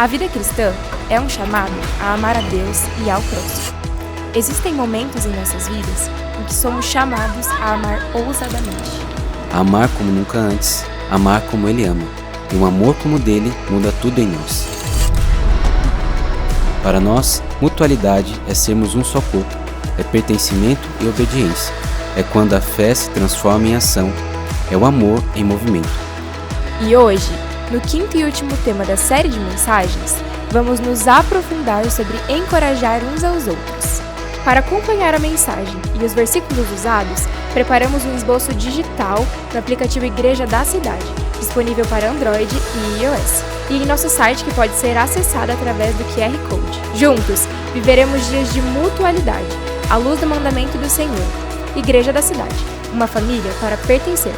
A vida cristã é um chamado a amar a Deus e ao próximo. Existem momentos em nossas vidas em que somos chamados a amar ousadamente. Amar como nunca antes, amar como Ele ama. E um amor como o dele muda tudo em nós. Para nós, mutualidade é sermos um só corpo, é pertencimento e obediência. É quando a fé se transforma em ação, é o amor em movimento. E hoje, no quinto e último tema da série de mensagens, vamos nos aprofundar sobre encorajar uns aos outros. Para acompanhar a mensagem e os versículos usados, preparamos um esboço digital no aplicativo Igreja da Cidade, disponível para Android e iOS, e em nosso site que pode ser acessado através do QR Code. Juntos, viveremos dias de mutualidade, à luz do mandamento do Senhor. Igreja da Cidade, uma família para pertencer.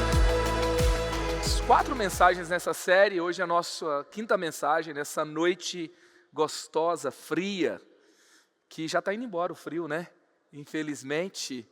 4 mensagens nessa série, hoje é a nossa quinta mensagem, nessa noite gostosa, fria, que já está indo embora o frio, né? Infelizmente,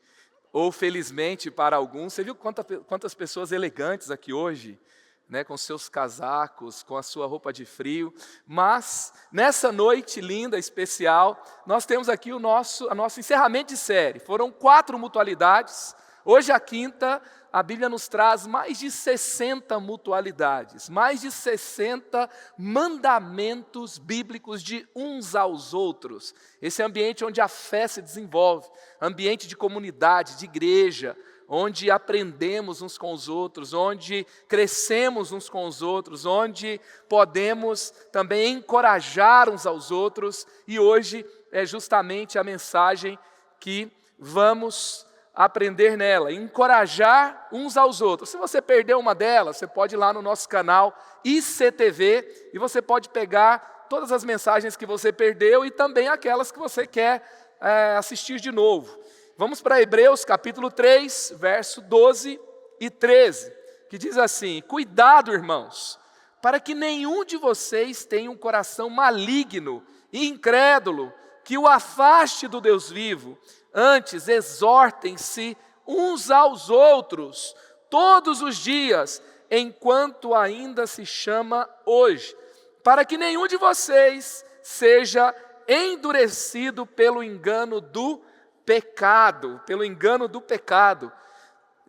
ou felizmente para alguns. Você viu quantas pessoas elegantes aqui hoje, né? Com seus casacos, com a sua roupa de frio. Mas, nessa noite linda, especial, nós temos aqui o nosso encerramento de série. Foram 4 mutualidades, hoje a quinta. A Bíblia nos traz mais de 60 mutualidades, mais de 60 mandamentos bíblicos de uns aos outros. Esse ambiente onde a fé se desenvolve, ambiente de comunidade, de igreja, onde aprendemos uns com os outros, onde crescemos uns com os outros, onde podemos também encorajar uns aos outros. E hoje é justamente a mensagem que vamos aprender nela, encorajar uns aos outros. Se você perdeu uma delas, você pode ir lá no nosso canal ICTV e você pode pegar todas as mensagens que você perdeu e também aquelas que você quer assistir de novo. Vamos para Hebreus capítulo 3, verso 12 e 13, que diz assim: cuidado, irmãos, para que nenhum de vocês tenha um coração maligno e incrédulo, que o afaste do Deus vivo. Antes, exortem-se uns aos outros, todos os dias, enquanto ainda se chama hoje, para que nenhum de vocês seja endurecido pelo engano do pecado,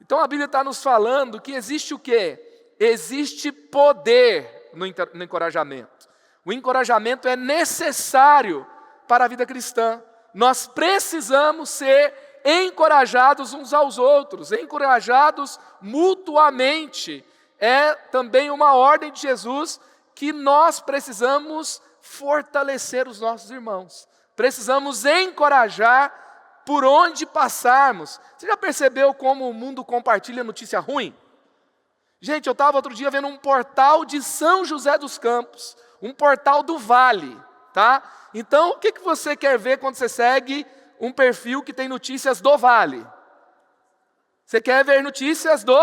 Então a Bíblia está nos falando que existe o quê? Existe poder no encorajamento. O encorajamento é necessário para a vida cristã. Nós precisamos ser encorajados uns aos outros, encorajados mutuamente. É também uma ordem de Jesus que nós precisamos fortalecer os nossos irmãos. Precisamos encorajar por onde passarmos. Você já percebeu como o mundo compartilha notícia ruim? Gente, eu estava outro dia vendo um portal de São José dos Campos, um portal do Vale, tá? Então, o que você quer ver quando você segue um perfil que tem notícias do Vale? Você quer ver notícias do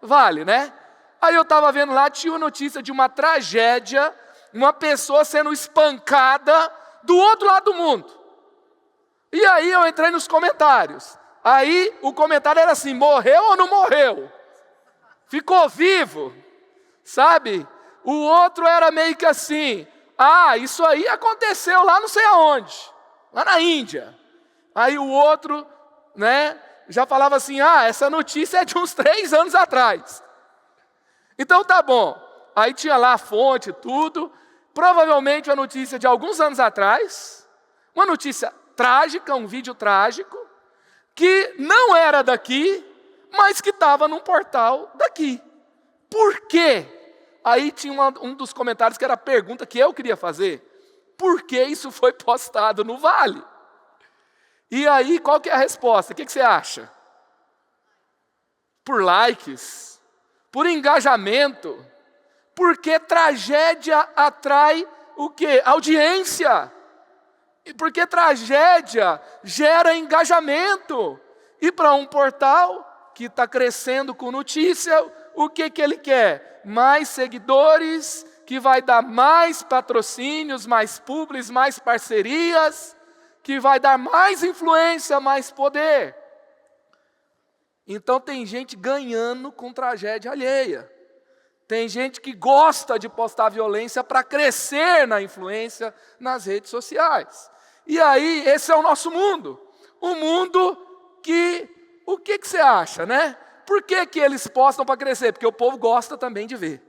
Vale, né? Aí eu estava vendo lá, tinha uma notícia de uma tragédia, uma pessoa sendo espancada do outro lado do mundo. E aí eu entrei nos comentários. Aí o comentário era assim: morreu ou não morreu? Ficou vivo? Sabe? O outro era meio que assim: ah, isso aí aconteceu lá não sei aonde, lá na Índia. Aí o outro, né, já falava assim: ah, essa notícia é de uns 3 anos atrás. Então tá bom. Aí tinha lá a fonte, tudo. Provavelmente a notícia de alguns anos atrás. Uma notícia trágica, um vídeo trágico, que não era daqui, mas que estava num portal daqui. Por quê? Aí tinha um dos comentários que era a pergunta que eu queria fazer: por que isso foi postado no Vale? E aí, qual que é a resposta? O que você acha? Por likes, por engajamento, porque tragédia atrai o quê? Audiência. E porque tragédia gera engajamento. E para um portal que está crescendo com notícia, o que ele quer? Mais seguidores, que vai dar mais patrocínios, mais publis, mais parcerias, que vai dar mais influência, mais poder. Então tem gente ganhando com tragédia alheia. Tem gente que gosta de postar violência para crescer na influência nas redes sociais. E aí, esse é o nosso mundo. Um mundo que, o que você acha, né? Por que eles postam para crescer? Porque o povo gosta também de ver.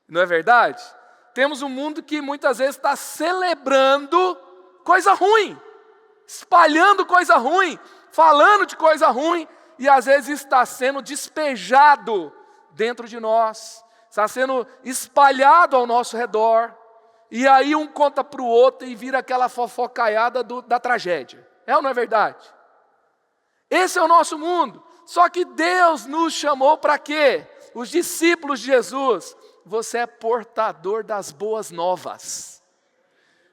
Não é verdade? Temos um mundo que muitas vezes está celebrando coisa ruim, espalhando coisa ruim, falando de coisa ruim, e às vezes está sendo despejado dentro de nós, está sendo espalhado ao nosso redor, e aí um conta para o outro e vira aquela fofocaiada da tragédia. É ou não é verdade? Esse é o nosso mundo. Só que Deus nos chamou para quê? Os discípulos de Jesus, você é portador das boas novas.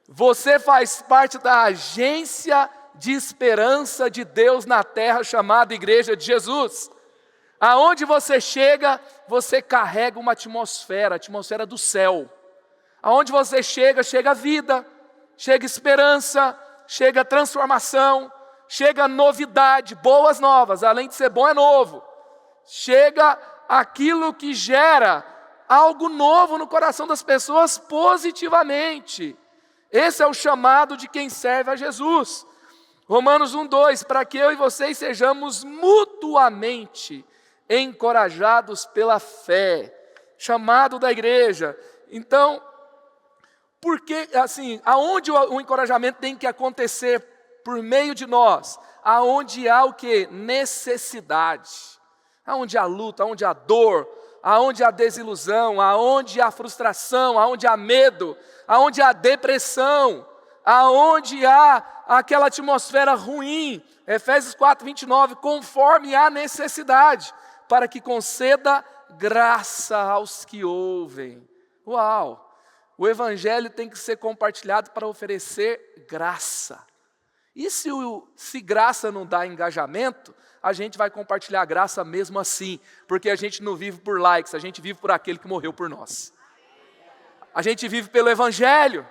Você faz parte da agência de esperança de Deus na terra, chamada Igreja de Jesus. Aonde você chega, você carrega uma atmosfera, a atmosfera do céu. Aonde você chega, chega vida, chega esperança, chega transformação, chega novidade, boas novas, além de ser bom é novo. Chega aquilo que gera algo novo no coração das pessoas positivamente. Esse é o chamado de quem serve a Jesus. Romanos 1:2, para que eu e vocês sejamos mutuamente encorajados pela fé. Chamado da igreja. Então, porque assim, aonde o encorajamento tem que acontecer por meio de nós? Aonde há o quê? Necessidade. Aonde há luta, aonde há dor, aonde há desilusão, aonde há frustração, aonde há medo, aonde há depressão, aonde há aquela atmosfera ruim. Efésios 4:29, conforme a necessidade, para que conceda graça aos que ouvem. Uau! O evangelho tem que ser compartilhado para oferecer graça. E se graça não dá engajamento, a gente vai compartilhar graça mesmo assim, porque a gente não vive por likes, a gente vive por aquele que morreu por nós. A gente vive pelo evangelho,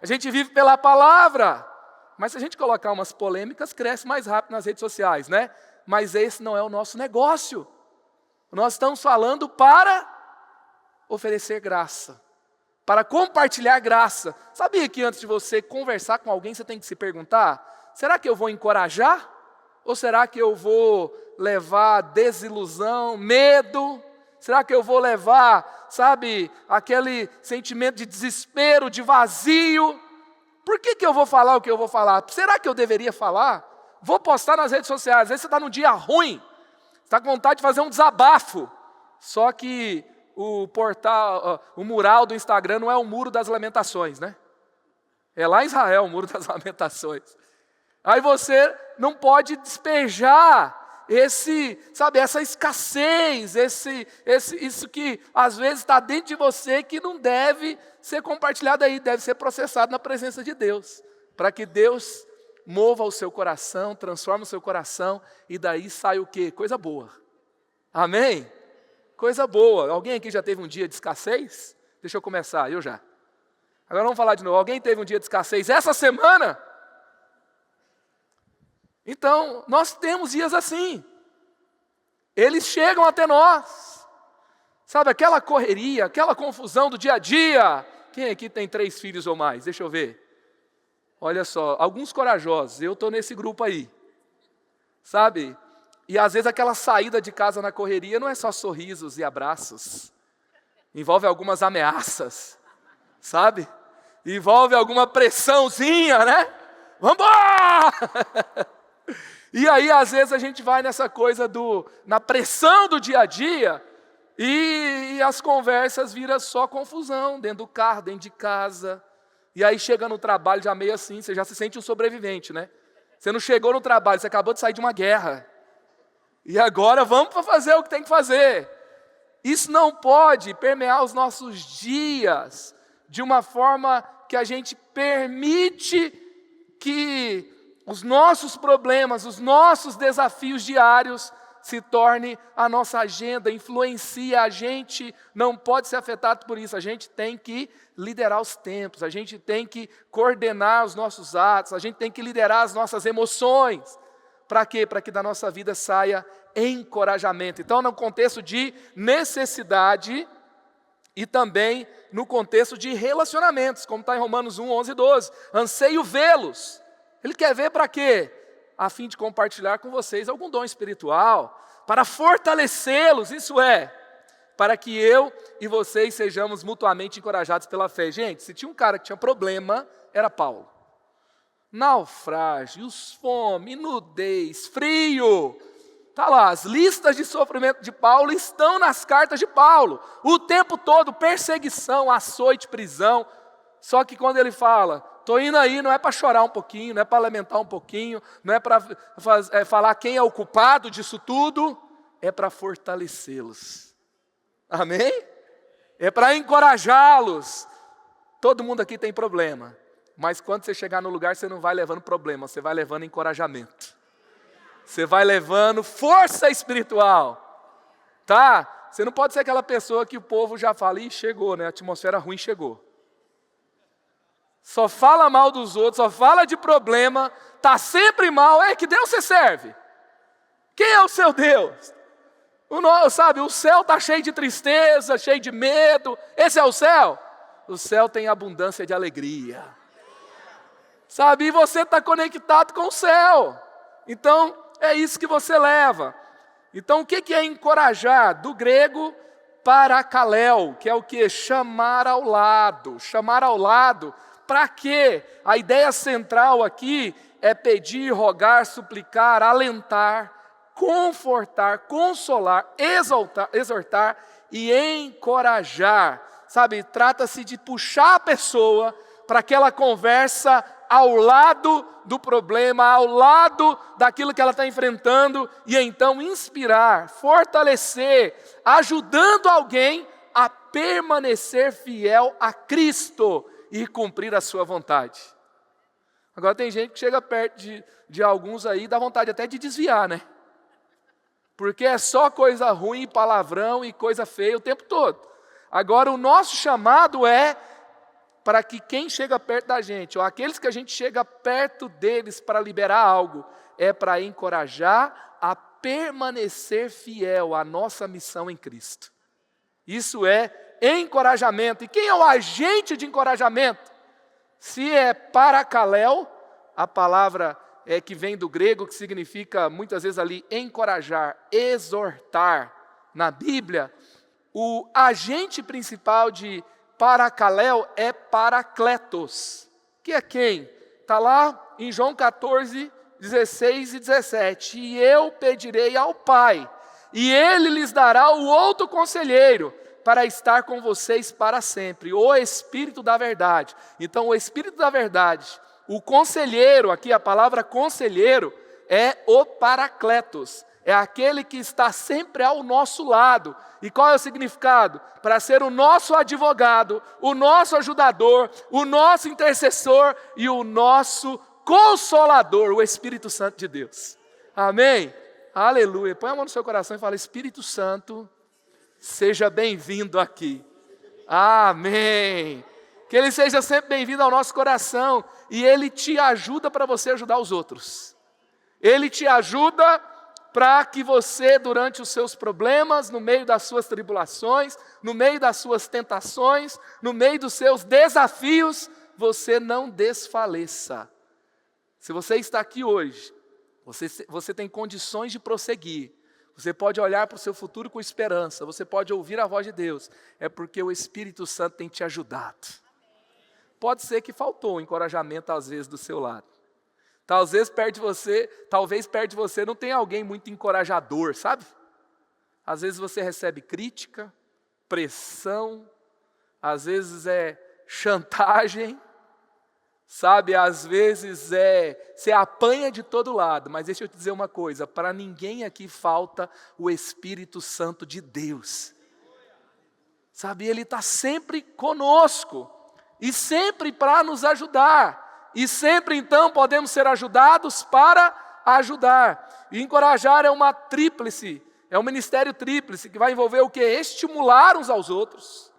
a gente vive pela palavra. Mas se a gente colocar umas polêmicas, cresce mais rápido nas redes sociais, né? Mas esse não é o nosso negócio. Nós estamos falando para oferecer graça, para compartilhar graça. Sabia que antes de você conversar com alguém, você tem que se perguntar, será que eu vou encorajar? Ou será que eu vou levar desilusão, medo? Será que eu vou levar, aquele sentimento de desespero, de vazio? Por que eu vou falar o que eu vou falar? Será que eu deveria falar? Vou postar nas redes sociais, às vezes você está num dia ruim, está com vontade de fazer um desabafo, só que o mural do Instagram não é o Muro das Lamentações, né? É lá em Israel o Muro das Lamentações. Aí você não pode despejar essa escassez, isso que às vezes está dentro de você que não deve ser compartilhado aí, deve ser processado na presença de Deus, para que Deus mova o seu coração, transforme o seu coração e daí sai o quê? Coisa boa. Amém? Coisa boa. Alguém aqui já teve um dia de escassez? Deixa eu começar, eu já. Agora vamos falar de novo. Alguém teve um dia de escassez essa semana? Então, nós temos dias assim. Eles chegam até nós. Sabe, aquela correria, aquela confusão do dia a dia. Quem aqui tem 3 filhos ou mais? Deixa eu ver. Olha só, alguns corajosos, eu estou nesse grupo aí. Sabe? E às vezes aquela saída de casa na correria não é só sorrisos e abraços. Envolve algumas ameaças. Sabe? Envolve alguma pressãozinha, né? Vamos embora! E aí, às vezes, a gente vai nessa coisa na pressão do dia a dia, e as conversas viram só confusão, dentro do carro, dentro de casa. E aí chega no trabalho já meio assim, você já se sente um sobrevivente, né? Você não chegou no trabalho, você acabou de sair de uma guerra. E agora vamos para fazer o que tem que fazer. Isso não pode permear os nossos dias de uma forma que a gente permite que os nossos problemas, os nossos desafios diários se torne a nossa agenda, influencia a gente, não pode ser afetado por isso. A gente tem que liderar os tempos, a gente tem que coordenar os nossos atos, a gente tem que liderar as nossas emoções. Para quê? Para que da nossa vida saia encorajamento. Então, no contexto de necessidade, E também no contexto de relacionamentos, como está em Romanos 1, 11 e 12. Anseio vê-los. Ele quer ver para quê? A fim de compartilhar com vocês algum dom espiritual, para fortalecê-los, isso é, para que eu e vocês sejamos mutuamente encorajados pela fé. Gente, se tinha um cara que tinha problema, era Paulo. Naufrágios, fome, nudez, frio. Está lá, as listas de sofrimento de Paulo estão nas cartas de Paulo. O tempo todo, perseguição, açoite, prisão. Só que quando ele fala, estou indo aí, não é para chorar um pouquinho, não é para lamentar um pouquinho, não é para falar quem é o culpado disso tudo, é para fortalecê-los. Amém? É para encorajá-los. Todo mundo aqui tem problema, mas quando você chegar no lugar, você não vai levando problema, você vai levando encorajamento. Você vai levando força espiritual, tá? Você não pode ser aquela pessoa que o povo já fala, ih, chegou, né? A atmosfera ruim chegou. Só fala mal dos outros, só fala de problema, tá sempre mal. Que Deus você serve? Quem é o seu Deus? O céu está cheio de tristeza, cheio de medo. Esse é o céu? O céu tem abundância de alegria. Sabe, e você está conectado com o céu. Então, é isso que você leva. Então, o que é encorajar? Do grego, parakaleo, que é o que? Chamar ao lado. Chamar ao lado, para quê? A ideia central aqui é pedir, rogar, suplicar, alentar, confortar, consolar, exortar e encorajar. Sabe, trata-se de puxar a pessoa para aquela conversa ao lado do problema, ao lado daquilo que ela está enfrentando, e então inspirar, fortalecer, ajudando alguém a permanecer fiel a Cristo e cumprir a sua vontade. Agora tem gente que chega perto de alguns aí, dá vontade até de desviar, né? Porque é só coisa ruim, palavrão e coisa feia o tempo todo. Agora o nosso chamado é para que quem chega perto da gente, ou aqueles que a gente chega perto deles para liberar algo, é para encorajar a permanecer fiel à nossa missão em Cristo. Isso é encorajamento. E quem é o agente de encorajamento? Se é parakaleo, a palavra que vem do grego, que significa muitas vezes ali encorajar, exortar. Na Bíblia, o agente principal de parakaleo é Paracletos, que é quem? Está lá em João 14, 16 e 17. E eu pedirei ao Pai, e Ele lhes dará o outro conselheiro, para estar com vocês para sempre, o Espírito da verdade. Então, o Espírito da verdade, o conselheiro, aqui a palavra conselheiro, é o Paracletos, é aquele que está sempre ao nosso lado. E qual é o significado? Para ser o nosso advogado, o nosso ajudador, o nosso intercessor e o nosso consolador, o Espírito Santo de Deus. Amém? Aleluia. Põe a mão no seu coração e fala, Espírito Santo, seja bem-vindo aqui. Amém. Que Ele seja sempre bem-vindo ao nosso coração e Ele te ajuda para você ajudar os outros. Ele te ajuda para que você, durante os seus problemas, no meio das suas tribulações, no meio das suas tentações, no meio dos seus desafios, você não desfaleça. Se você está aqui hoje, você tem condições de prosseguir. Você pode olhar para o seu futuro com esperança, você pode ouvir a voz de Deus, é porque o Espírito Santo tem te ajudado. Pode ser que faltou encorajamento às vezes do seu lado. Talvez perto de você não tenha alguém muito encorajador, sabe? Às vezes você recebe crítica, pressão, às vezes é chantagem, sabe? Às vezes você apanha de todo lado, mas deixa eu te dizer uma coisa, para ninguém aqui falta o Espírito Santo de Deus. Sabe, Ele está sempre conosco, e sempre para nos ajudar. E sempre, então, podemos ser ajudados para ajudar. E encorajar é uma tríplice, é um ministério tríplice, que vai envolver o quê? Estimular uns aos outros,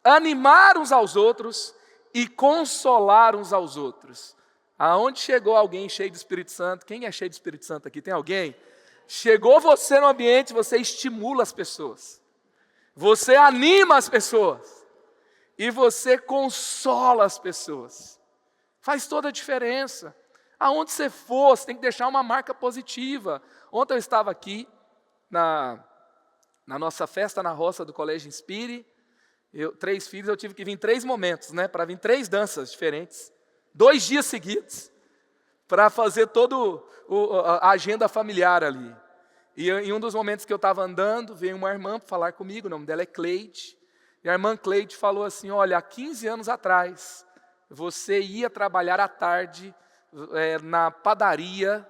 animar uns aos outros e consolar uns aos outros. Aonde chegou alguém cheio do Espírito Santo? Quem é cheio do Espírito Santo aqui? Tem alguém? Chegou você no ambiente, você estimula as pessoas. você anima as pessoas e você consola as pessoas. Faz toda a diferença. Aonde você for, você tem que deixar uma marca positiva. Ontem eu estava aqui na nossa festa na roça do Colégio Inspire. 3 filhos, eu tive que vir em 3 momentos, né, para vir em 3 danças diferentes, 2 dias seguidos, para fazer toda a agenda familiar ali. E em um dos momentos que eu estava andando, veio uma irmã falar comigo, o nome dela é Cleide. E a irmã Cleide falou assim: olha, há 15 anos atrás, você ia trabalhar à tarde na padaria,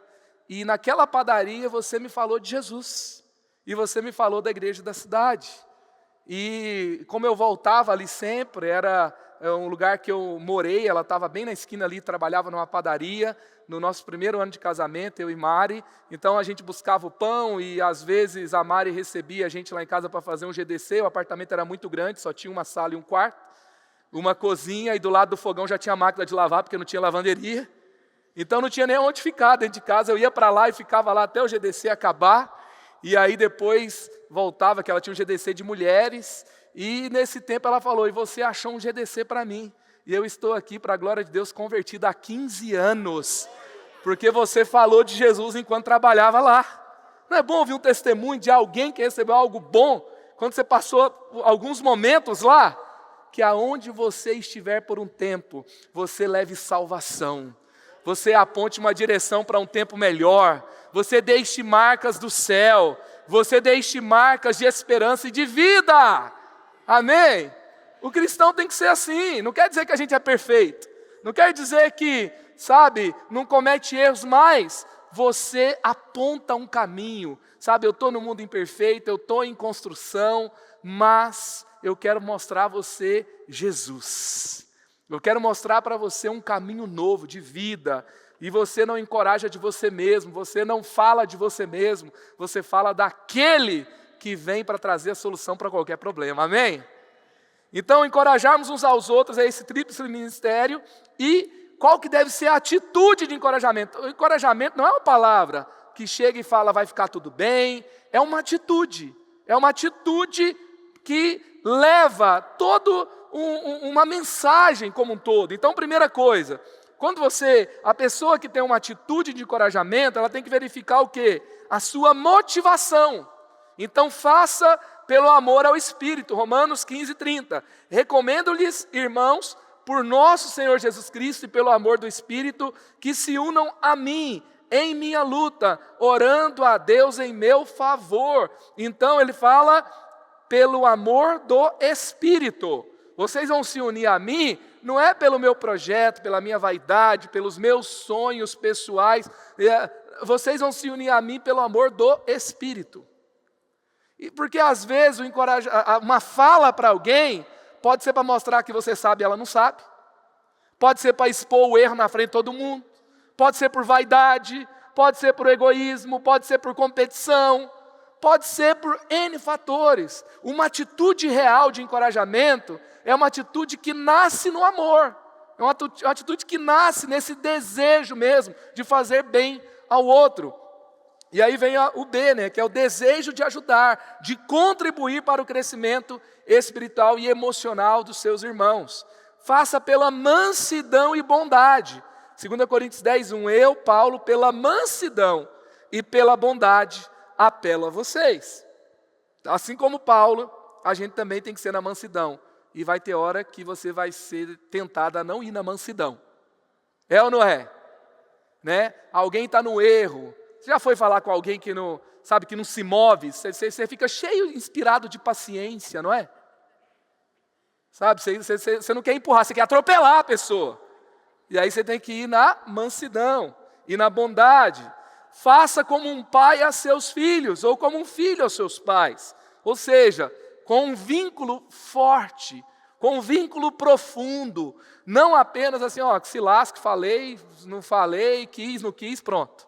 e naquela padaria você me falou de Jesus, e você me falou da igreja da cidade. E como eu voltava ali sempre, era um lugar que eu morei, ela estava bem na esquina ali, trabalhava numa padaria, no nosso primeiro ano de casamento, eu e Mari. Então a gente buscava o pão e às vezes a Mari recebia a gente lá em casa para fazer um GDC, o apartamento era muito grande, só tinha uma sala e um quarto, uma cozinha, e do lado do fogão já tinha máquina de lavar, porque não tinha lavanderia. Então não tinha nem onde ficar dentro de casa, eu ia para lá e ficava lá até o GDC acabar, e aí depois voltava, que ela tinha um GDC de mulheres, e nesse tempo ela falou: e você achou um GDC para mim? E eu estou aqui, para a glória de Deus, convertido há 15 anos, porque você falou de Jesus enquanto trabalhava lá. Não é bom ouvir um testemunho de alguém que recebeu algo bom, quando você passou alguns momentos lá? Que aonde você estiver por um tempo, você leve salvação, você aponte uma direção para um tempo melhor, você deixe marcas do céu, você deixe marcas de esperança e de vida. Amém? O cristão tem que ser assim. Não quer dizer que a gente é perfeito, não quer dizer que, sabe, não comete erros, mas você aponta um caminho. Sabe, eu estou no mundo imperfeito, eu estou em construção, mas eu quero mostrar a você Jesus. Eu quero mostrar para você um caminho novo de vida. E você não encoraja de você mesmo, você não fala de você mesmo, você fala daquele que vem para trazer a solução para qualquer problema. Amém? Então, encorajarmos uns aos outros é esse tríplice ministério. E qual que deve ser a atitude de encorajamento? O encorajamento não é uma palavra que chega e fala vai ficar tudo bem, é uma atitude que leva toda uma mensagem como um todo. Então, primeira coisa, quando a pessoa que tem uma atitude de encorajamento, ela tem que verificar o quê? A sua motivação. Então faça pelo amor ao Espírito, Romanos 15:30. Recomendo-lhes, irmãos, por nosso Senhor Jesus Cristo e pelo amor do Espírito, que se unam a mim em minha luta, orando a Deus em meu favor. Então ele fala pelo amor do Espírito. Vocês vão se unir a mim, não é pelo meu projeto, pela minha vaidade, pelos meus sonhos pessoais. Vocês vão se unir a mim pelo amor do Espírito. E porque às vezes uma fala para alguém pode ser para mostrar que você sabe e ela não sabe. Pode ser para expor o erro na frente de todo mundo. Pode ser por vaidade, pode ser por egoísmo, pode ser por competição, pode ser por N fatores. Uma atitude real de encorajamento é uma atitude que nasce no amor. É uma atitude que nasce nesse desejo mesmo de fazer bem ao outro. E aí vem o B, né, que é o desejo de ajudar, de contribuir para o crescimento espiritual e emocional dos seus irmãos. Faça pela mansidão e bondade. 2 Coríntios 10:1, eu, Paulo, pela mansidão e pela bondade, apelo a vocês. Assim como Paulo, a gente também tem que ser na mansidão. E vai ter hora que você vai ser tentado a não ir na mansidão. É ou não é? Né? Alguém está no erro. Você já foi falar com alguém que não, sabe, que não se move? Você fica cheio, inspirado de paciência, não é? Sabe, você não quer empurrar, você quer atropelar a pessoa. E aí você tem que ir na mansidão e na bondade. Faça como um pai a seus filhos, ou como um filho aos seus pais. Ou seja, com um vínculo forte, com um vínculo profundo. Não apenas assim, ó, que se lasque, falei, não falei, quis, não quis, pronto.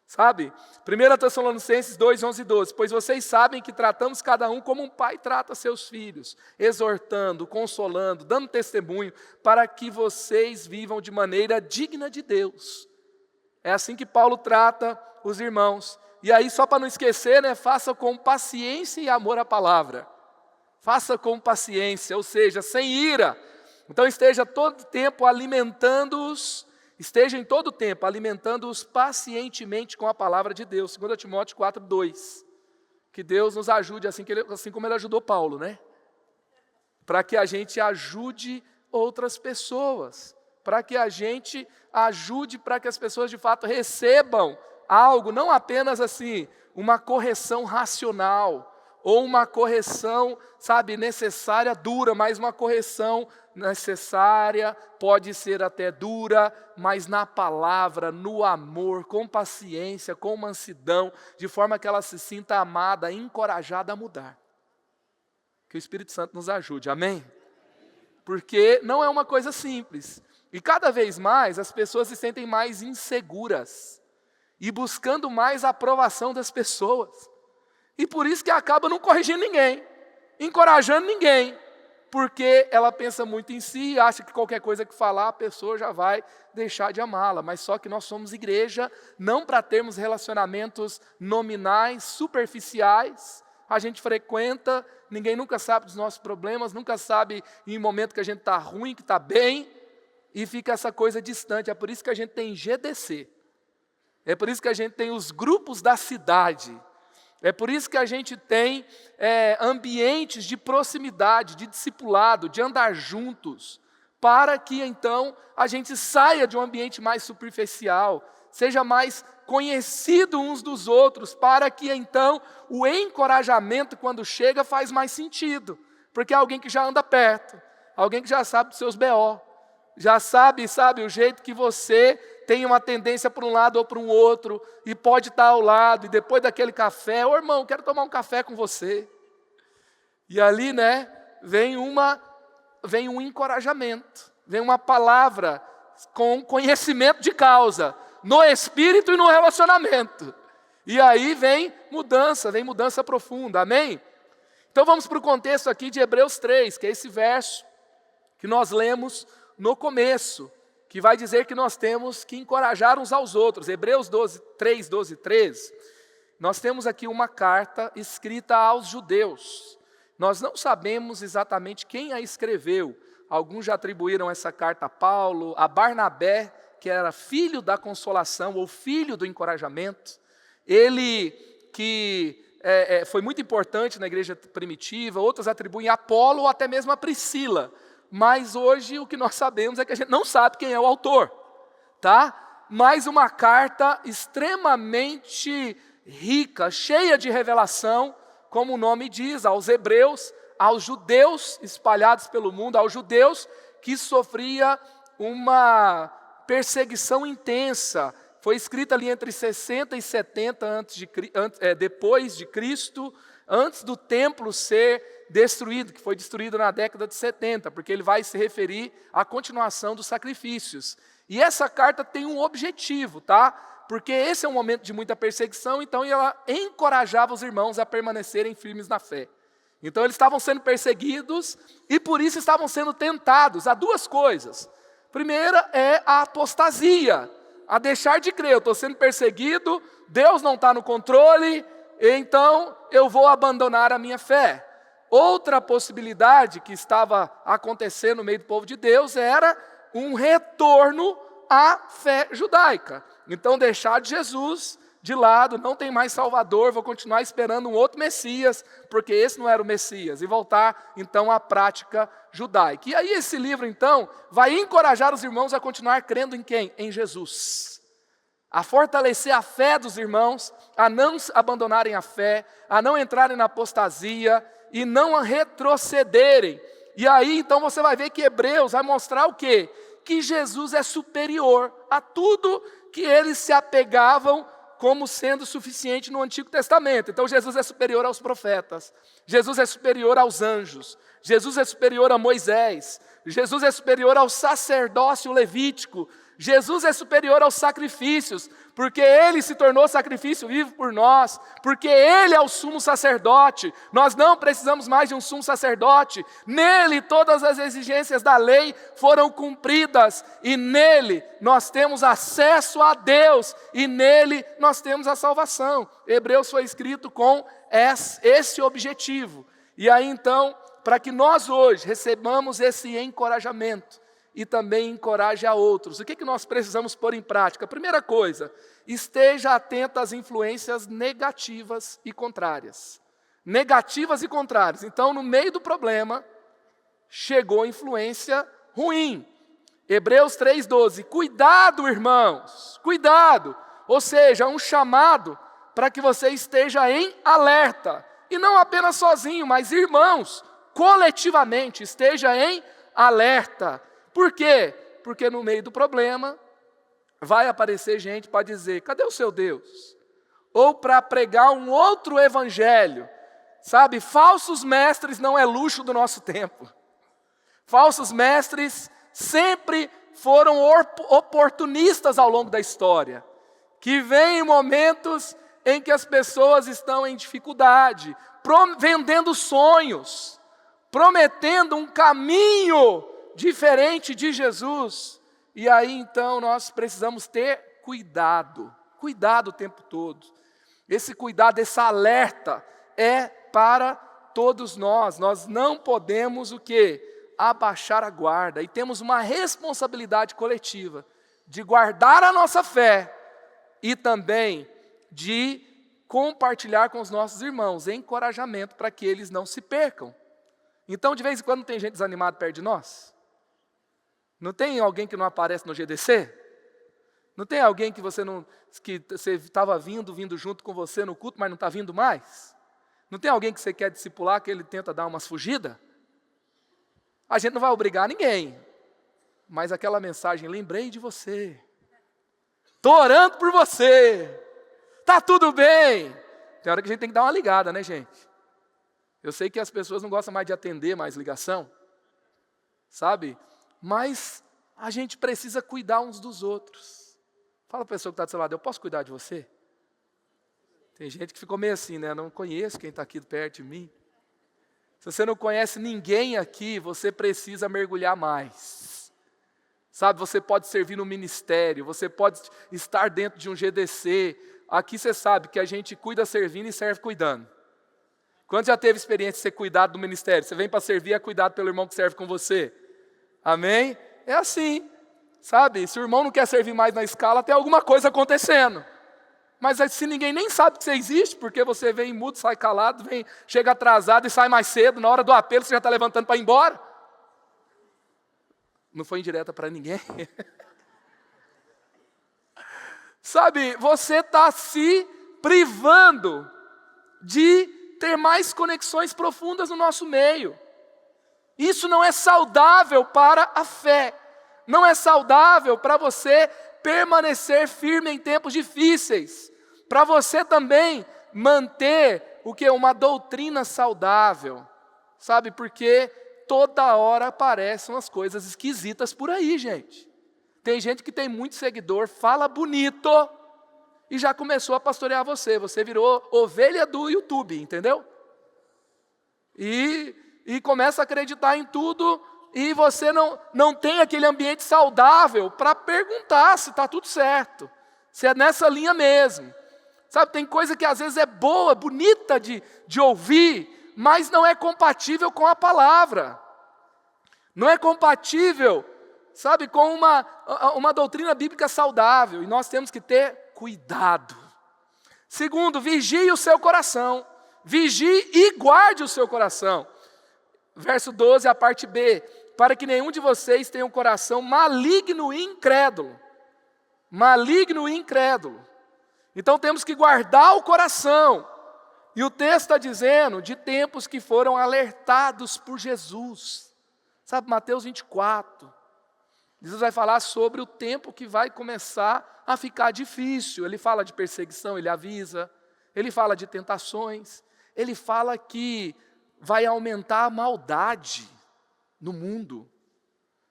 Sabe? 1 Tessalonicenses 2:11 e 12. Pois vocês sabem que tratamos cada um como um pai trata seus filhos, exortando, consolando, dando testemunho, para que vocês vivam de maneira digna de Deus. É assim que Paulo trata os irmãos. E aí, só para não esquecer, né, faça com paciência e amor a palavra. faça com paciência, ou seja, sem ira. Então esteja em todo tempo alimentando-os pacientemente com a palavra de Deus. 2 Timóteo 4:2. Que Deus nos ajude, assim como Ele ajudou Paulo, né? Para que a gente ajude outras pessoas, para que a gente ajude para que as pessoas de fato recebam algo, não apenas assim, uma correção racional, ou uma correção, necessária, dura, mas uma correção necessária, pode ser até dura, mas na palavra, no amor, com paciência, com mansidão, de forma que ela se sinta amada, encorajada a mudar. Que o Espírito Santo nos ajude, amém? Porque não é uma coisa simples. E cada vez mais as pessoas se sentem mais inseguras e buscando mais a aprovação das pessoas. E por isso que acaba não corrigindo ninguém, encorajando ninguém, porque ela pensa muito em si e acha que qualquer coisa que falar a pessoa já vai deixar de amá-la. Mas só que nós somos igreja não para termos relacionamentos nominais, superficiais. A gente frequenta, ninguém nunca sabe dos nossos problemas, nunca sabe em momento que a gente está ruim, que está bem, e fica essa coisa distante. É por isso que a gente tem GDC, é por isso que a gente tem os grupos da cidade, é por isso que a gente tem ambientes de proximidade, de discipulado, de andar juntos, para que então a gente saia de um ambiente mais superficial, seja mais conhecido uns dos outros, para que então o encorajamento, quando chega, faz mais sentido, porque é alguém que já anda perto, alguém que já sabe dos seus BO, já sabe o jeito que você tem uma tendência para um lado ou para um outro, e pode estar ao lado, e depois daquele café, ô irmão, quero tomar um café com você. E ali, vem um encorajamento, vem uma palavra com conhecimento de causa, no espírito e no relacionamento. E aí vem mudança profunda, amém? Então vamos para o contexto aqui de Hebreus 3, que é esse verso que nós lemos no começo, que vai dizer que nós temos que encorajar uns aos outros. Hebreus 3, 12 e 13, nós temos aqui uma carta escrita aos judeus. Nós não sabemos exatamente quem a escreveu. Alguns já atribuíram essa carta a Paulo, a Barnabé, que era filho da consolação ou filho do encorajamento. Ele que foi muito importante na igreja primitiva, outros atribuem a Apolo ou até mesmo a Priscila. Mas hoje o que nós sabemos é que a gente não sabe quem é o autor, tá? Mas uma carta extremamente rica, cheia de revelação, como o nome diz, aos hebreus, aos judeus espalhados pelo mundo, aos judeus que sofria uma perseguição intensa. Foi escrita ali entre 60 e 70 depois de Cristo, antes do templo ser destruído, que foi destruído na década de 70, porque ele vai se referir à continuação dos sacrifícios. E essa carta tem um objetivo, tá? Porque esse é um momento de muita perseguição, então ela encorajava os irmãos a permanecerem firmes na fé. Então eles estavam sendo perseguidos e por isso estavam sendo tentados a duas coisas. Primeira é a apostasia, a deixar de crer. Eu estou sendo perseguido, Deus não está no controle, então eu vou abandonar a minha fé. Outra possibilidade que estava acontecendo no meio do povo de Deus era um retorno à fé judaica. Então deixar de Jesus de lado, não tem mais Salvador, vou continuar esperando um outro Messias, porque esse não era o Messias, e voltar então à prática judaica. E aí esse livro então vai encorajar os irmãos a continuar crendo em quem? Em Jesus. A fortalecer a fé dos irmãos, a não abandonarem a fé, a não entrarem na apostasia e não a retrocederem. E aí então você vai ver que Hebreus vai mostrar o quê? Que Jesus é superior a tudo que eles se apegavam como sendo suficiente no Antigo Testamento. Então Jesus é superior aos profetas, Jesus é superior aos anjos, Jesus é superior a Moisés, Jesus é superior ao sacerdócio levítico, Jesus é superior aos sacrifícios, porque Ele se tornou sacrifício vivo por nós, porque Ele é o sumo sacerdote, nós não precisamos mais de um sumo sacerdote, nele todas as exigências da lei foram cumpridas, e nele nós temos acesso a Deus, e nele nós temos a salvação. Hebreus foi escrito com esse objetivo, e aí então, para que nós hoje recebamos esse encorajamento e também encoraje a outros, o que nós precisamos pôr em prática? Primeira coisa, esteja atento às influências negativas e contrárias. Negativas e contrárias. Então, no meio do problema, chegou a influência ruim. Hebreus 3,12, cuidado, irmãos, cuidado. Ou seja, um chamado para que você esteja em alerta. E não apenas sozinho, mas irmãos, coletivamente, esteja em alerta. Por quê? Porque no meio do problema, vai aparecer gente para dizer, cadê o seu Deus? Ou para pregar um outro evangelho. Sabe, falsos mestres não é luxo do nosso tempo. Falsos mestres sempre foram oportunistas ao longo da história, que vêm em momentos em que as pessoas estão em dificuldade, vendendo sonhos, prometendo um caminho diferente de Jesus. E aí então nós precisamos ter cuidado o tempo todo. Esse cuidado, esse alerta é para todos nós. Nós não podemos o quê? Abaixar a guarda. E temos uma responsabilidade coletiva de guardar a nossa fé e também de compartilhar com os nossos irmãos encorajamento para que eles não se percam. Então, de vez em quando, tem gente desanimada perto de nós? Não tem alguém que não aparece no GDC? Não tem alguém que você estava vindo junto com você no culto, mas não está vindo mais? Não tem alguém que você quer discipular, que ele tenta dar umas fugidas? A gente não vai obrigar ninguém, mas aquela mensagem, lembrei de você, estou orando por você, está tudo bem. Tem hora que a gente tem que dar uma ligada, né, gente? Eu sei que as pessoas não gostam mais de atender mais ligação, sabe? Mas a gente precisa cuidar uns dos outros. Fala para a pessoa que está do seu lado, eu posso cuidar de você? Tem gente que ficou meio assim, né? Eu não conheço quem está aqui perto de mim. Se você não conhece ninguém aqui, você precisa mergulhar mais. Sabe, você pode servir no ministério, você pode estar dentro de um GDC. Aqui você sabe que a gente cuida servindo e serve cuidando. Quando já teve experiência de ser cuidado do ministério? Você vem para servir e é cuidado pelo irmão que serve com você. Amém? É assim, sabe? Se o irmão não quer servir mais na escala, tem alguma coisa acontecendo. Mas se ninguém nem sabe que você existe, porque você vem mudo, sai calado, chega atrasado e sai mais cedo, na hora do apelo você já está levantando para ir embora. Não foi indireta para ninguém. Sabe, você está se privando de ter mais conexões profundas no nosso meio. Isso não é saudável para a fé. Não é saudável para você permanecer firme em tempos difíceis. Para você também manter o que? Uma doutrina saudável. Sabe, porque toda hora aparecem umas coisas esquisitas por aí, gente. Tem gente que tem muito seguidor, fala bonito e já começou a pastorear você. Você virou ovelha do YouTube, entendeu? E começa a acreditar em tudo e você não tem aquele ambiente saudável para perguntar se está tudo certo, se é nessa linha mesmo. Sabe, tem coisa que às vezes é boa, bonita de ouvir, mas não é compatível com a palavra. Não é compatível, sabe, com uma doutrina bíblica saudável. E nós temos que ter cuidado. Segundo, vigie o seu coração. Vigie e guarde o seu coração. Verso 12, a parte B. Para que nenhum de vocês tenha um coração maligno e incrédulo. Maligno e incrédulo. Então temos que guardar o coração. E o texto está dizendo de tempos que foram alertados por Jesus. Sabe, Mateus 24. Jesus vai falar sobre o tempo que vai começar a ficar difícil. Ele fala de perseguição, ele avisa. Ele fala de tentações. Ele fala que vai aumentar a maldade no mundo.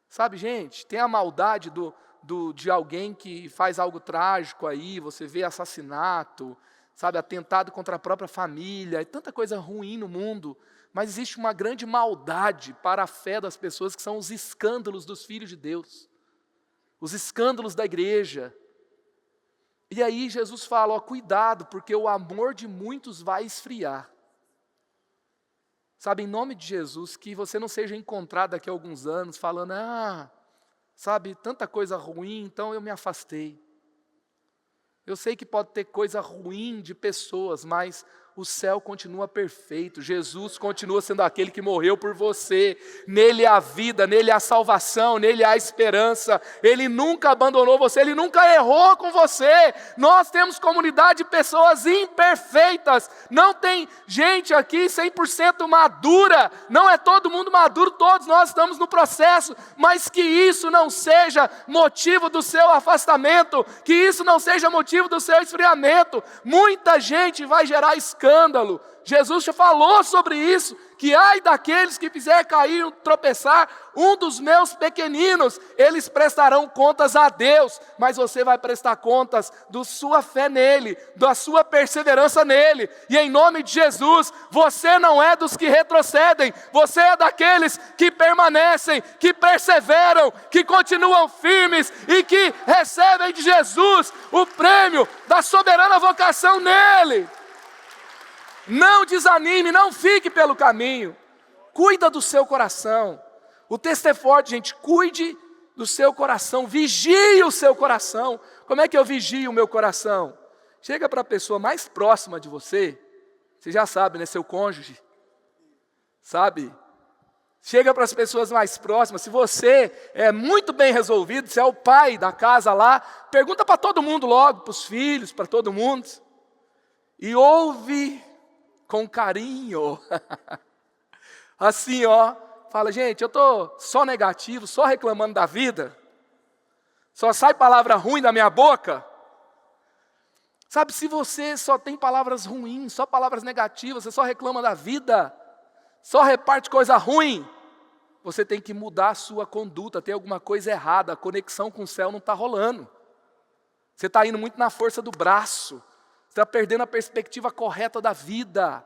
Sabe, gente, tem a maldade de alguém que faz algo trágico aí, você vê assassinato, sabe, atentado contra a própria família, é tanta coisa ruim no mundo, mas existe uma grande maldade para a fé das pessoas, que são os escândalos dos filhos de Deus, os escândalos da igreja. E aí Jesus fala, ó, cuidado, porque o amor de muitos vai esfriar. Sabe, em nome de Jesus, que você não seja encontrado daqui a alguns anos falando, sabe, tanta coisa ruim, então eu me afastei. Eu sei que pode ter coisa ruim de pessoas, mas o céu continua perfeito. Jesus continua sendo aquele que morreu por você. Nele há vida, nele há salvação, nele há esperança. Ele nunca abandonou você, ele nunca errou com você. Nós temos comunidade de pessoas imperfeitas. Não tem gente aqui 100% madura. Não é todo mundo maduro, todos nós estamos no processo. Mas que isso não seja motivo do seu afastamento, que isso não seja motivo do seu esfriamento. Muita gente vai gerar escândalo. Jesus já falou sobre isso, que ai daqueles que fizer cair, tropeçar, um dos meus pequeninos, eles prestarão contas a Deus, mas você vai prestar contas da sua fé nele, da sua perseverança nele, e em nome de Jesus, você não é dos que retrocedem, você é daqueles que permanecem, que perseveram, que continuam firmes, e que recebem de Jesus o prêmio da soberana vocação nele. Não desanime, não fique pelo caminho. Cuida do seu coração. O texto é forte, gente. Cuide do seu coração. Vigie o seu coração. Como é que eu vigio o meu coração? Chega para a pessoa mais próxima de você. Você já sabe, né? Seu cônjuge. Sabe? Chega para as pessoas mais próximas. Se você é muito bem resolvido, se é o pai da casa lá, pergunta para todo mundo logo, para os filhos, para todo mundo. E ouve com carinho, assim fala, gente, eu estou só negativo, só reclamando da vida, só sai palavra ruim da minha boca. Sabe, se você só tem palavras ruins, só palavras negativas, você só reclama da vida, só reparte coisa ruim, você tem que mudar a sua conduta, tem alguma coisa errada, a conexão com o céu não está rolando. Você está indo muito na força do braço, está perdendo a perspectiva correta da vida.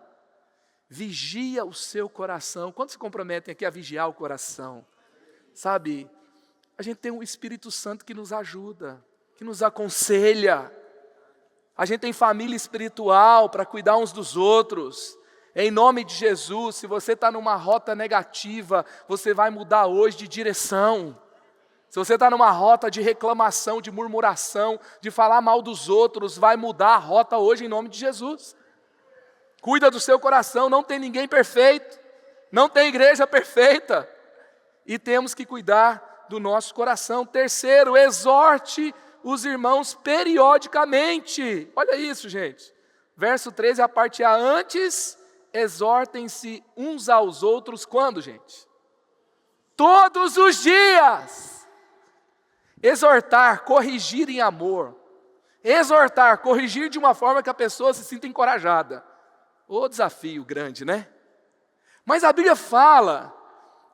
Vigia o seu coração. Quantos se comprometem aqui a vigiar o coração? Sabe, a gente tem um Espírito Santo que nos ajuda, que nos aconselha. A gente tem família espiritual para cuidar uns dos outros. Em nome de Jesus, se você está numa rota negativa, você vai mudar hoje de direção. Se você está numa rota de reclamação, de murmuração, de falar mal dos outros, vai mudar a rota hoje em nome de Jesus. Cuida do seu coração, não tem ninguém perfeito, não tem igreja perfeita. E temos que cuidar do nosso coração. Terceiro, exorte os irmãos periodicamente. Olha isso, gente. Verso 13, a parte A. Antes, exortem-se uns aos outros, quando, gente? Todos os dias. Exortar, corrigir em amor. Exortar, corrigir de uma forma que a pessoa se sinta encorajada. Ô desafio grande, né? Mas a Bíblia fala,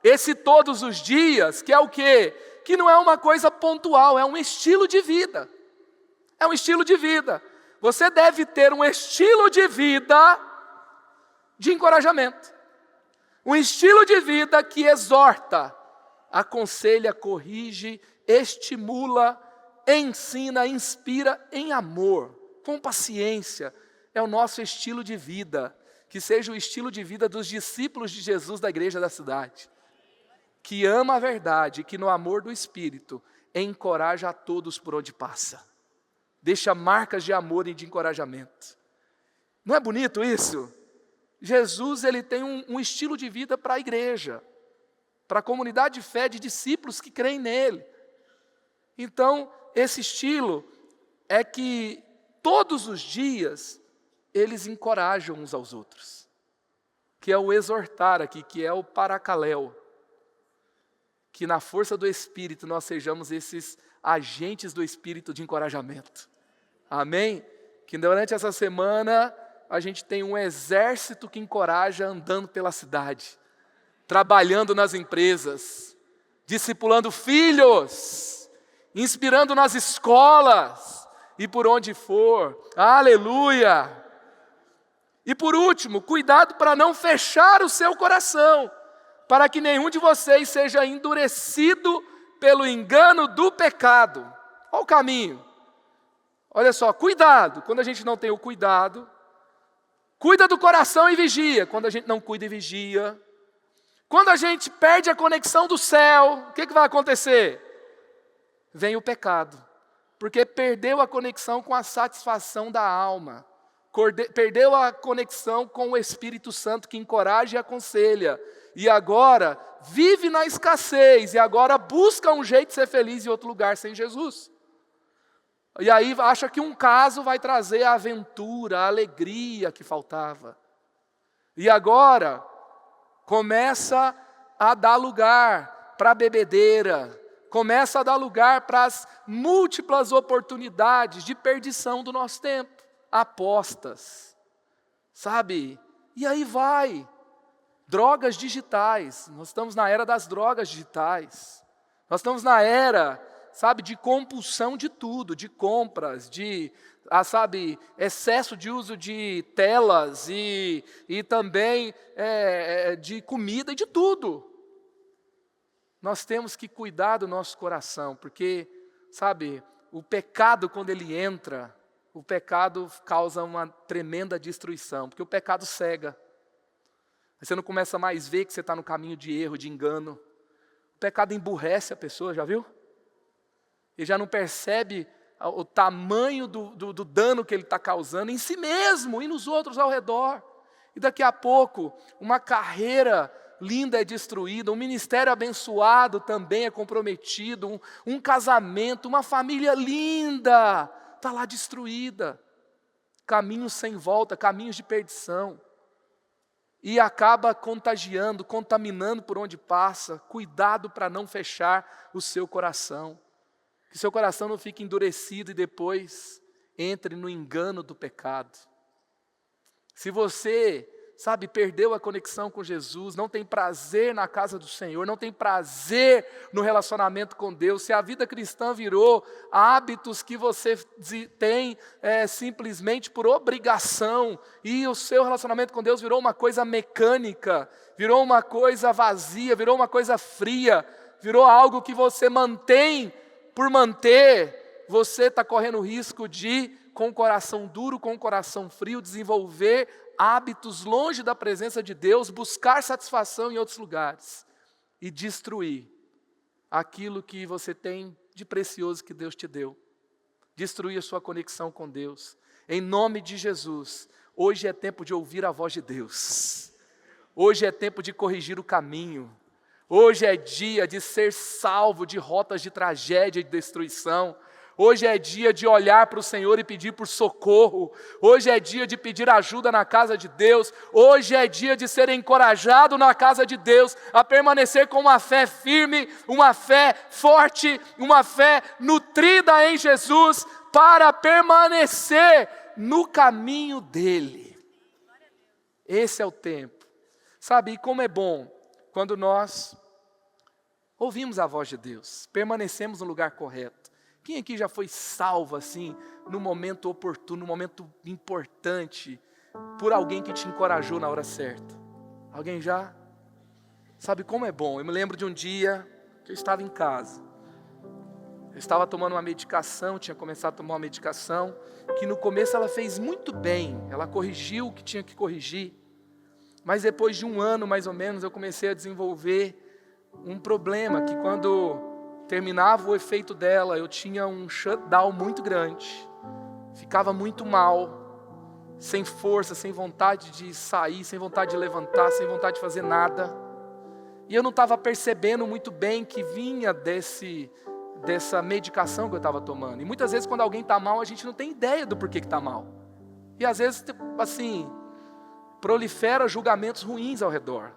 esse todos os dias, que é o quê? Que não é uma coisa pontual, é um estilo de vida. É um estilo de vida. Você deve ter um estilo de vida de encorajamento. Um estilo de vida que exorta, aconselha, corrige, estimula, ensina, inspira em amor, com paciência. É o nosso estilo de vida, que seja o estilo de vida dos discípulos de Jesus da igreja da cidade, que ama a verdade, que no amor do Espírito encoraja a todos por onde passa, deixa marcas de amor e de encorajamento. Não é bonito isso? Jesus, ele tem um estilo de vida para a igreja, para a comunidade de fé de discípulos que creem nele. Então, esse estilo é que todos os dias eles encorajam uns aos outros, que é o exortar aqui, que é o paracaléu, que na força do Espírito nós sejamos esses agentes do Espírito de encorajamento. Amém? Que durante essa semana a gente tem um exército que encoraja andando pela cidade, trabalhando nas empresas, discipulando filhos, inspirando nas escolas e por onde for. Aleluia! E por último, cuidado para não fechar o seu coração, para que nenhum de vocês seja endurecido pelo engano do pecado. Olha o caminho. Olha só, cuidado. Quando a gente não tem o cuidado, cuida do coração e vigia. Quando a gente não cuida e vigia, Quando a gente perde a conexão do céu, o que vai acontecer? Vem o pecado, porque perdeu a conexão com a satisfação da alma, perdeu a conexão com o Espírito Santo que encoraja e aconselha, e agora vive na escassez, e agora busca um jeito de ser feliz em outro lugar sem Jesus. E aí acha que um caso vai trazer a aventura, a alegria que faltava. E agora começa a dar lugar para a bebedeira, começa a dar lugar para as múltiplas oportunidades de perdição do nosso tempo, apostas, sabe? E aí vai, drogas digitais, nós estamos na era das drogas digitais, nós estamos na era, sabe, de compulsão de tudo, de compras, de, sabe, excesso de uso de telas e também de comida e de tudo. Nós temos que cuidar do nosso coração, porque, sabe, o pecado quando ele entra, o pecado causa uma tremenda destruição, porque o pecado cega. Você não começa mais a ver que você está no caminho de erro, de engano. O pecado emburrece a pessoa, já viu? Ele já não percebe o tamanho do dano que ele está causando em si mesmo e nos outros ao redor. E daqui a pouco, uma carreira linda é destruída, um ministério abençoado também é comprometido, um casamento, uma família linda está lá destruída. Caminhos sem volta, caminhos de perdição. E acaba contagiando, contaminando por onde passa. Cuidado para não fechar o seu coração. Que seu coração não fique endurecido e depois entre no engano do pecado. Se você, sabe, perdeu a conexão com Jesus, não tem prazer na casa do Senhor, não tem prazer no relacionamento com Deus, se a vida cristã virou hábitos que você tem simplesmente por obrigação, e o seu relacionamento com Deus virou uma coisa mecânica, virou uma coisa vazia, virou uma coisa fria, virou algo que você mantém por manter, você está correndo o risco de, com o coração duro, com o coração frio, desenvolver hábitos longe da presença de Deus, buscar satisfação em outros lugares e destruir aquilo que você tem de precioso que Deus te deu. Destruir a sua conexão com Deus. Em nome de Jesus, hoje é tempo de ouvir a voz de Deus. Hoje é tempo de corrigir o caminho. Hoje é dia de ser salvo de rotas de tragédia e de destruição. Hoje é dia de olhar para o Senhor e pedir por socorro. Hoje é dia de pedir ajuda na casa de Deus. Hoje é dia de ser encorajado na casa de Deus a permanecer com uma fé firme, uma fé forte, uma fé nutrida em Jesus para permanecer no caminho dEle. Esse é o tempo. Sabe, e como é bom quando nós ouvimos a voz de Deus, permanecemos no lugar correto. Quem aqui já foi salvo assim, no momento oportuno, no momento importante, por alguém que te encorajou na hora certa? Alguém já? Sabe como é bom? Eu me lembro de um dia que eu estava em casa. Eu estava tomando uma medicação, tinha começado a tomar uma medicação, que no começo ela fez muito bem, ela corrigiu o que tinha que corrigir. Mas depois de um ano, mais ou menos, eu comecei a desenvolver um problema, que quando terminava o efeito dela, eu tinha um shutdown muito grande. Ficava muito mal, sem força, sem vontade de sair, sem vontade de levantar, sem vontade de fazer nada. E eu não estava percebendo muito bem que vinha dessa medicação que eu estava tomando. E muitas vezes quando alguém está mal, a gente não tem ideia do porquê que está mal. E às vezes, assim, prolifera julgamentos ruins ao redor.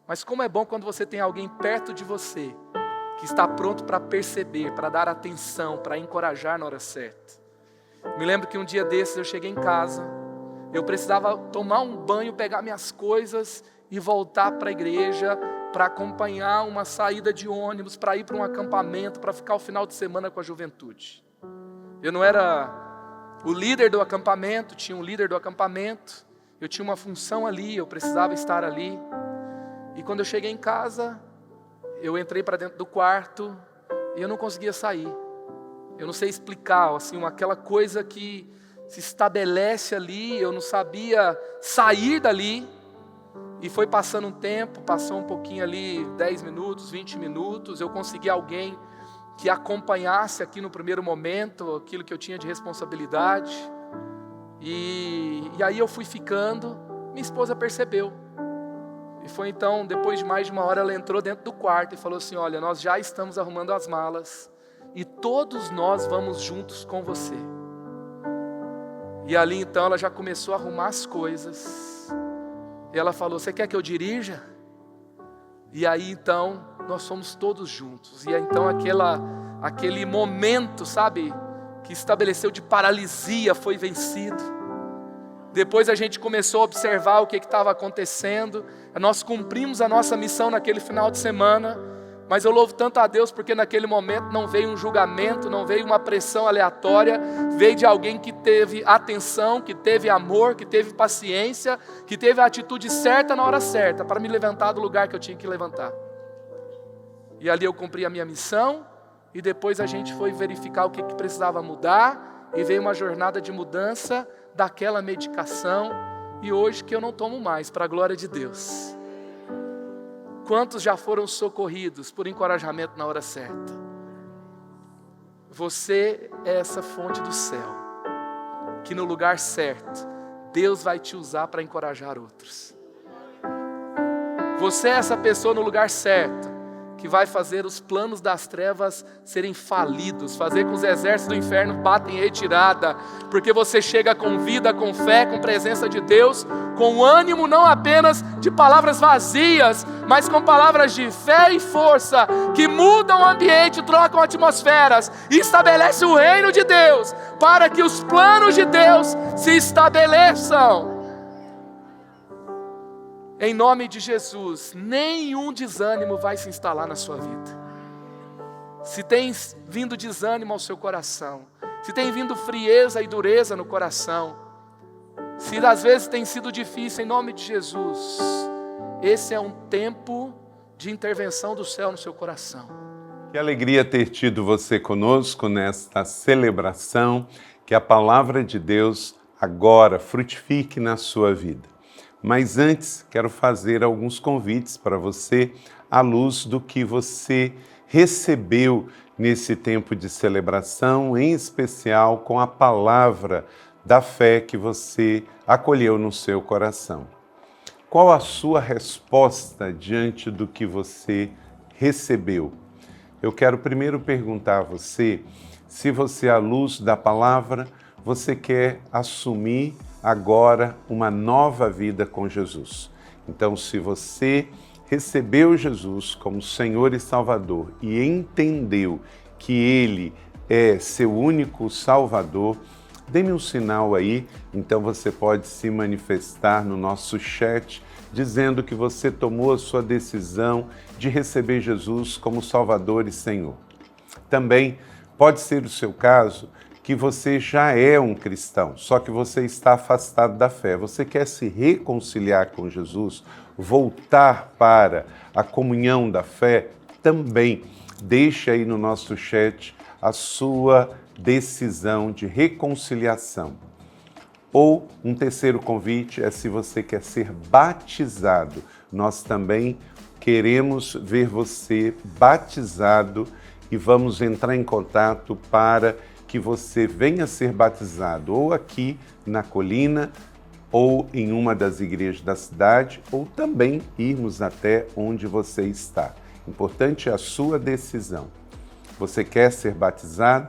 Mas como é bom quando você tem alguém perto de você, que está pronto para perceber, para dar atenção, para encorajar na hora certa. Me lembro que um dia desses eu cheguei em casa, eu precisava tomar um banho, pegar minhas coisas e voltar para a igreja, para acompanhar uma saída de ônibus, para ir para um acampamento, para ficar o final de semana com a juventude. Eu não era o líder do acampamento, tinha um líder do acampamento, eu tinha uma função ali, eu precisava estar ali. E quando eu cheguei em casa, eu entrei para dentro do quarto e eu não conseguia sair. Eu não sei explicar, assim, aquela coisa que se estabelece ali, eu não sabia sair dali. E foi passando um tempo, passou um pouquinho ali, 10 minutos, 20 minutos, eu consegui alguém que acompanhasse aqui no primeiro momento aquilo que eu tinha de responsabilidade. E aí eu fui ficando, minha esposa percebeu. E foi então, depois de mais de uma hora, ela entrou dentro do quarto e falou assim: olha, nós já estamos arrumando as malas e todos nós vamos juntos com você. E ali então ela já começou a arrumar as coisas. E ela falou: você quer que eu dirija? E aí então nós fomos todos juntos. E aí, então aquele momento, sabe, que estabeleceu de paralisia foi vencido. Depois a gente começou a observar o que estava acontecendo. Nós cumprimos a nossa missão naquele final de semana. Mas eu louvo tanto a Deus porque naquele momento não veio um julgamento, não veio uma pressão aleatória. Veio de alguém que teve atenção, que teve amor, que teve paciência, que teve a atitude certa na hora certa para me levantar do lugar que eu tinha que levantar. E ali eu cumpri a minha missão. E depois a gente foi verificar o que precisava mudar. E veio uma jornada de mudança daquela medicação, e hoje que eu não tomo mais, para a glória de Deus. Quantos já foram socorridos por encorajamento na hora certa? Você é essa fonte do céu, que no lugar certo, Deus vai te usar para encorajar outros. Você é essa pessoa no lugar certo, que vai fazer os planos das trevas serem falidos, fazer com que os exércitos do inferno batem em retirada, porque você chega com vida, com fé, com presença de Deus, com ânimo não apenas de palavras vazias, mas com palavras de fé e força, que mudam o ambiente, trocam atmosferas, e estabelecem o reino de Deus, para que os planos de Deus se estabeleçam. Em nome de Jesus, nenhum desânimo vai se instalar na sua vida. Se tem vindo desânimo ao seu coração, se tem vindo frieza e dureza no coração, se às vezes tem sido difícil, em nome de Jesus, esse é um tempo de intervenção do céu no seu coração. Que alegria ter tido você conosco nesta celebração, que a palavra de Deus agora frutifique na sua vida. Mas antes, quero fazer alguns convites para você, à luz do que você recebeu nesse tempo de celebração, em especial com a palavra da fé que você acolheu no seu coração. Qual a sua resposta diante do que você recebeu? Eu quero primeiro perguntar a você, se você, à luz da palavra, você quer assumir agora uma nova vida com Jesus. Então, se você recebeu Jesus como Senhor e Salvador e entendeu que Ele é seu único Salvador, dê-me um sinal aí, então você pode se manifestar no nosso chat, dizendo que você tomou a sua decisão de receber Jesus como Salvador e Senhor. Também pode ser o seu caso que você já é um cristão, só que você está afastado da fé. Você quer se reconciliar com Jesus, voltar para a comunhão da fé? Também deixe aí no nosso chat a sua decisão de reconciliação. Ou um terceiro convite é se você quer ser batizado. Nós também queremos ver você batizado e vamos entrar em contato para que você venha ser batizado ou aqui na colina, ou em uma das igrejas da cidade, ou também irmos até onde você está. Importante é a sua decisão. Você quer ser batizado?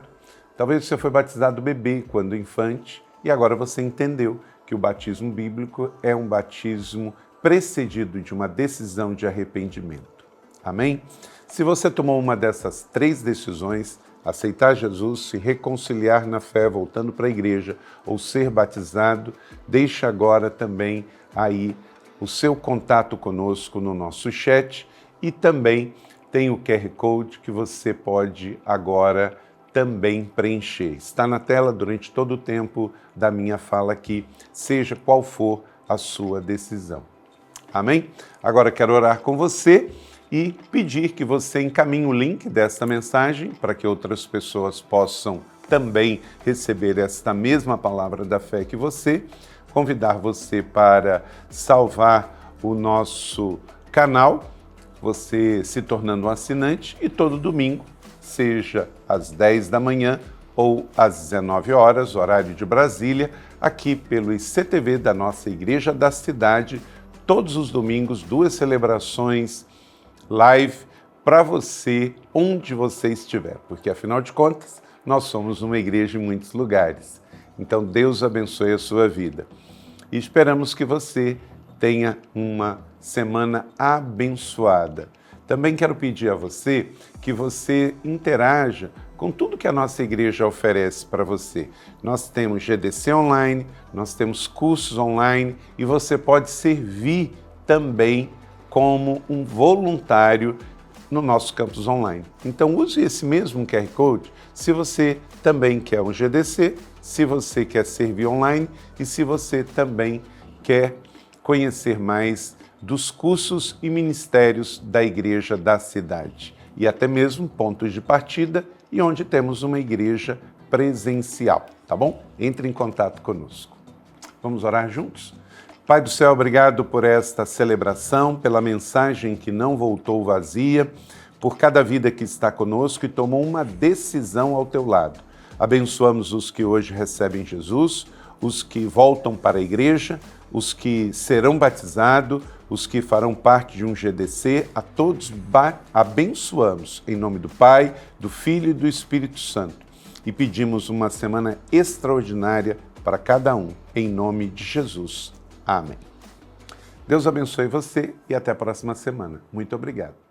Talvez você foi batizado bebê quando infante, e agora você entendeu que o batismo bíblico é um batismo precedido de uma decisão de arrependimento. Amém? Se você tomou uma dessas 3 decisões, aceitar Jesus, se reconciliar na fé, voltando para a igreja, ou ser batizado, deixe agora também aí o seu contato conosco no nosso chat, e também tem o QR Code que você pode agora também preencher. Está na tela durante todo o tempo da minha fala aqui, seja qual for a sua decisão. Amém? Agora quero orar com você e pedir que você encaminhe o link desta mensagem para que outras pessoas possam também receber esta mesma palavra da fé que você, convidar você para salvar o nosso canal, você se tornando um assinante, e todo domingo, seja às 10 da manhã ou às 19 horas, horário de Brasília, aqui pelo ICTV da nossa Igreja da Cidade, todos os domingos, 2 celebrações live para você, onde você estiver, porque afinal de contas, nós somos uma igreja em muitos lugares. Então Deus abençoe a sua vida. E esperamos que você tenha uma semana abençoada. Também quero pedir a você que você interaja com tudo que a nossa igreja oferece para você. Nós temos GDC online, nós temos cursos online e você pode servir também como um voluntário no nosso campus online. Então use esse mesmo QR Code se você também quer um GDC, se você quer servir online e se você também quer conhecer mais dos cursos e ministérios da Igreja da Cidade e até mesmo pontos de partida e onde temos uma igreja presencial, tá bom? Entre em contato conosco. Vamos orar juntos? Pai do céu, obrigado por esta celebração, pela mensagem que não voltou vazia, por cada vida que está conosco e tomou uma decisão ao teu lado. Abençoamos os que hoje recebem Jesus, os que voltam para a igreja, os que serão batizados, os que farão parte de um GDC, a todos abençoamos em nome do Pai, do Filho e do Espírito Santo. E pedimos uma semana extraordinária para cada um, em nome de Jesus. Amém. Deus abençoe você e até a próxima semana. Muito obrigado.